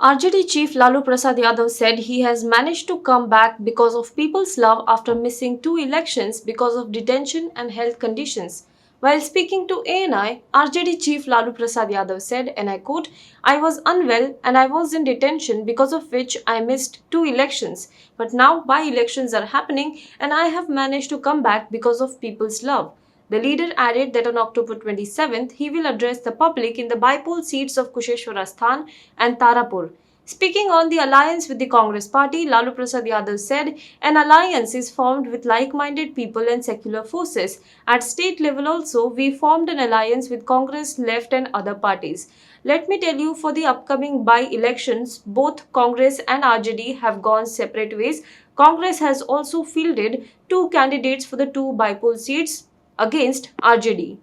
RJD chief Lalu Prasad Yadav said he has managed to come back because of people's love after missing two elections because of detention and health conditions. While speaking to ANI, RJD chief Lalu Prasad Yadav said, and I quote, I was unwell and I was in detention because of which I missed two elections. But now by-elections are happening and I have managed to come back because of people's love. The leader added that on October 27th, he will address the public in the bipole seats of Kusheshwarasthan and Tarapur. Speaking on the alliance with the Congress party, Lalu Prasad Yadav said an alliance is formed with like-minded people and secular forces. At state level also, we formed an alliance with Congress, left and other parties. Let me tell you, for the upcoming by-elections, both Congress and RJD have gone separate ways. Congress has also fielded two candidates for the two bipole seats against RJD.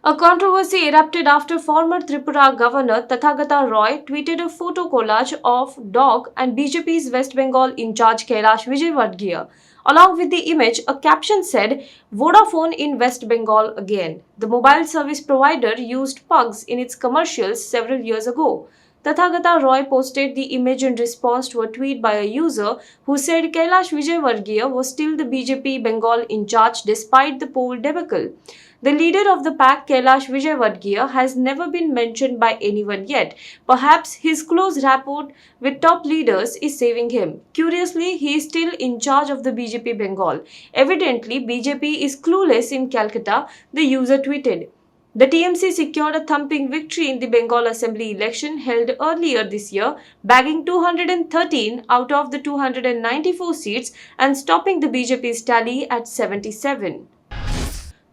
A controversy erupted after former Tripura Governor Tathagata Roy tweeted a photo collage of dog and BJP's West Bengal in charge Kailash Vijaywargiya. Along with the image, a caption said, Vodafone in West Bengal again. The mobile service provider used pugs in its commercials several years ago. Tathagata Roy posted the image in response to a tweet by a user who said Kailash Vijaywargiya was still the BJP Bengal in charge despite the poll debacle. The leader of the pack, Kailash Vijaywargiya, has never been mentioned by anyone yet. Perhaps his close rapport with top leaders is saving him. Curiously, he is still in charge of the BJP Bengal. Evidently, BJP is clueless in Calcutta, the user tweeted. The TMC secured a thumping victory in the Bengal Assembly election held earlier this year, bagging 213 out of the 294 seats and stopping the BJP's tally at 77.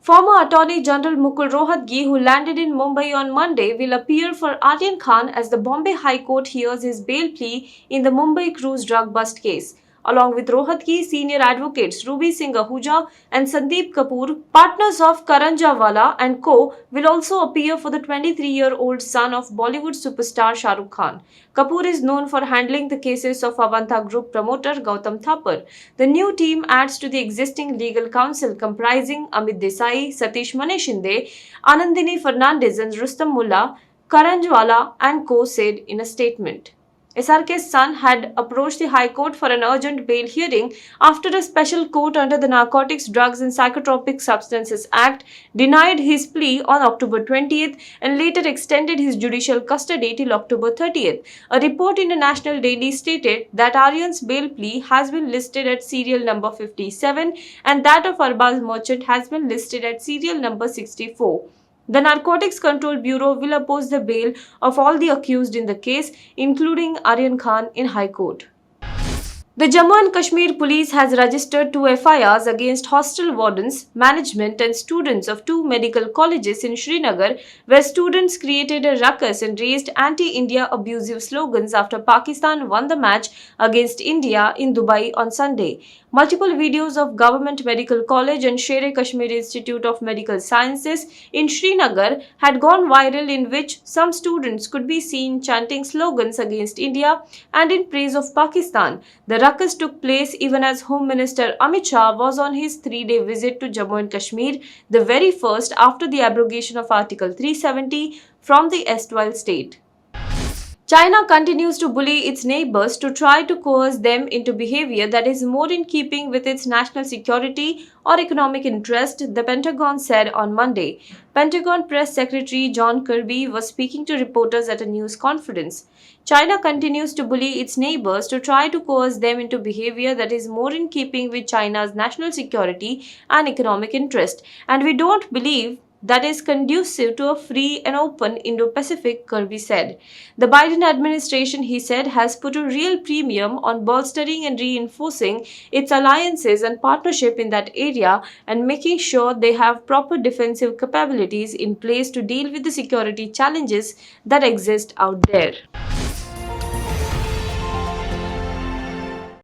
Former Attorney General Mukul Rohatgi, who landed in Mumbai on Monday, will appear for Aryan Khan as the Bombay High Court hears his bail plea in the Mumbai cruise drug bust case. Along with Rohatgi, senior advocates Ruby Singh Ahuja and Sandeep Kapoor, partners of Karanjawala and Co., will also appear for the 23-year-old son of Bollywood superstar Shah Rukh Khan. Kapoor is known for handling the cases of Avantha Group promoter Gautam Thapar. The new team adds to the existing legal council comprising Amit Desai, Satish Maneshinde, Anandini Fernandez and Rustam Mullah. Karanjwala and Co. said in a statement. SRK's son had approached the High Court for an urgent bail hearing after a special court under the Narcotics, Drugs and Psychotropic Substances Act denied his plea on October 20th and later extended his judicial custody till October 30th. A report in the National Daily stated that Aryan's bail plea has been listed at serial number 57 and that of Arbaz Merchant has been listed at serial number 64. The Narcotics Control Bureau will oppose the bail of all the accused in the case, including Aryan Khan, in High Court. The Jammu and Kashmir Police has registered two FIRs against hostel wardens, management and students of two medical colleges in Srinagar, where students created a ruckus and raised anti-India abusive slogans after Pakistan won the match against India in Dubai on Sunday. Multiple videos of Government Medical College and Sher-e-Kashmir Institute of Medical Sciences in Srinagar had gone viral, in which some students could be seen chanting slogans against India and in praise of Pakistan. The ruckus took place even as Home Minister Amit Shah was on his 3-day visit to Jammu and Kashmir, the very first after the abrogation of Article 370 from the erstwhile state. China continues to bully its neighbors to try to coerce them into behavior that is more in keeping with its national security or economic interest, the Pentagon said on Monday. Pentagon Press Secretary John Kirby was speaking to reporters at a news conference. China continues to bully its neighbors to try to coerce them into behavior that is more in keeping with China's national security and economic interest, and we don't believe that is conducive to a free and open Indo-Pacific, Kirby said. The Biden administration, he said, has put a real premium on bolstering and reinforcing its alliances and partnership in that area and making sure they have proper defensive capabilities in place to deal with the security challenges that exist out there.